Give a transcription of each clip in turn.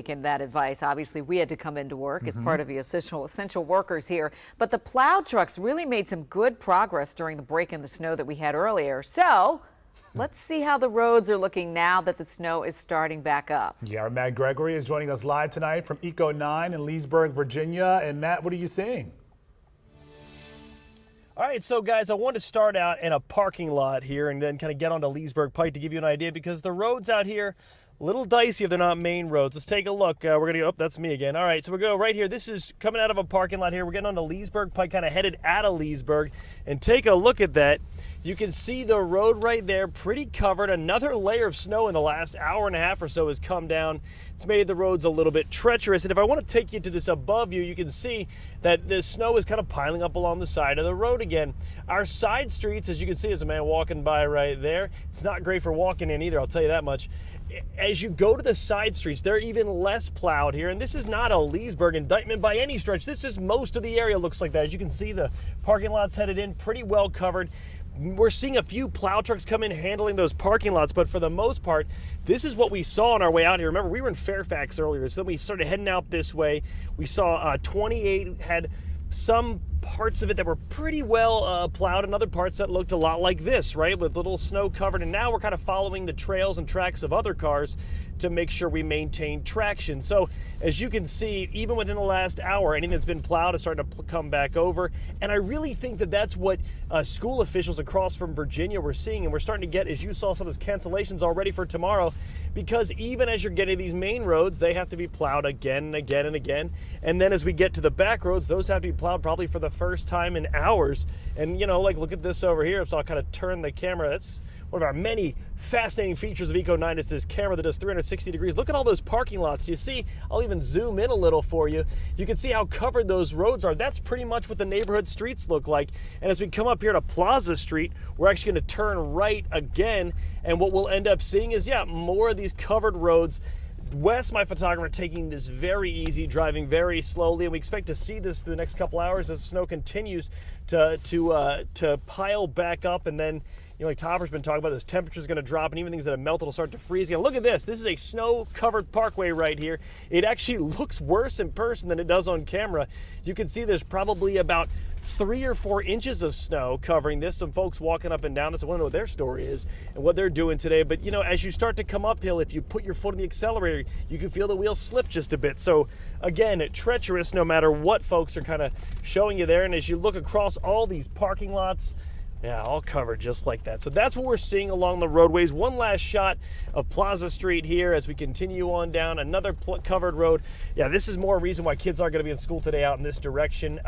taken that advice. Obviously, we had to come into work as part of the essential workers here. But the plow trucks really made some good progress during the break in the snow that we had earlier. So let's see how the roads are looking now that the snow is starting back up. Yeah, our Matt Gregory is joining us live tonight from Eco 9 in Leesburg, Virginia. And Matt, what are you seeing? All right, so guys, I want to start out in a parking lot here and then kind of get onto Leesburg Pike to give you an idea, because the roads out here a little dicey if they're not main roads. Let's take a look. We're going to go, oh, that's me again. All right, so we're going right here. This is coming out of a parking lot here. We're getting onto Leesburg Pike, kind of headed out of Leesburg. And take a look at that. You can see the road right there, pretty covered. Another layer of snow in the last hour and a half or so has come down. It's made the roads a little bit treacherous. And if I want to take you to this above you, you can see that the snow is kind of piling up along the side of the road again. Our side streets, as you can see, there's a man walking by right there. It's not great for walking in either, I'll tell you that much. As you go to the side streets, they're even less plowed here. And this is not a Leesburg indictment by any stretch. This is most of the area looks like that. As you can see, the parking lot's headed in, pretty well covered. We're seeing a few plow trucks come in handling those parking lots, but for the most part, this is what we saw on our way out here. Remember, we were in Fairfax earlier, so we started heading out this way. We saw 28 had some parts of it that were pretty well plowed, and other parts that looked a lot like this, right, with little snow covered. And now we're kind of following the trails and tracks of other cars to make sure we maintain traction. So as you can see, even within the last hour, anything that's been plowed is starting to come back over. And I really think that that's what school officials across from Virginia were seeing. And we're starting to get, as you saw, some of those cancellations already for tomorrow, because even as you're getting these main roads, they have to be plowed again and again and again. And then as we get to the back roads, those have to be plowed probably for the first time in hours. And you know, like, look at this over here. So I'll kind of turn the camera. That's one of our many fascinating features of Eco 9 is this camera that does 360 degrees. Look at all those parking lots. You see, I'll even zoom in a little for you. You can see how covered those roads are. That's pretty much what the neighborhood streets look like. And as we come up here to Plaza Street, we're actually going to turn right again. And what we'll end up seeing is, yeah, more of these covered roads. Wes, my photographer, taking this very easy, driving very slowly, and we expect to see this through the next couple hours as the snow continues to pile back up. And then, you know, like Topper's been talking about, those temperatures going to drop, and even things that have melted will start to freeze again. Look at this. This is a snow-covered parkway right here. It actually looks worse in person than it does on camera. You can see there's probably about 3 or 4 inches of snow covering this. Some folks walking up and down this. I want to know what their story is and what they're doing today. But, you know, as you start to come uphill, if you put your foot on the accelerator, you can feel the wheels slip just a bit. So, again, treacherous no matter what folks are kind of showing you there. And as you look across all these parking lots, yeah, all covered just like that. So that's what we're seeing along the roadways. One last shot of Plaza Street here as we continue on down another covered road. Yeah, this is more reason why kids aren't going to be in school today out in this direction.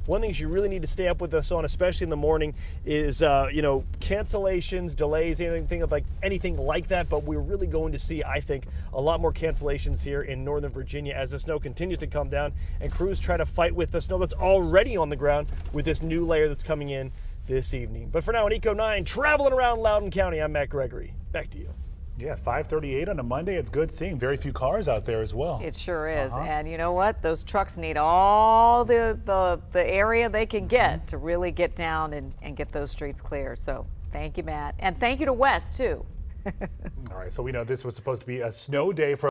One thing you really need to stay up with us on, especially in the morning, is you know, cancellations, delays, anything like that. But we're really going to see, I think, a lot more cancellations here in Northern Virginia as the snow continues to come down and crews try to fight with the snow that's already on the ground with this new layer that's coming in this evening. But for now, on Eco 9, traveling around Loudoun County, I'm Matt Gregory. Back to you. Yeah, 5:38 on a Monday. It's good seeing very few cars out there as well. It sure is. And you know what? Those trucks need all the area they can get to really get down and get those streets clear. So thank you, Matt. And thank you to Wes, too. All right, so we know this was supposed to be a snow day for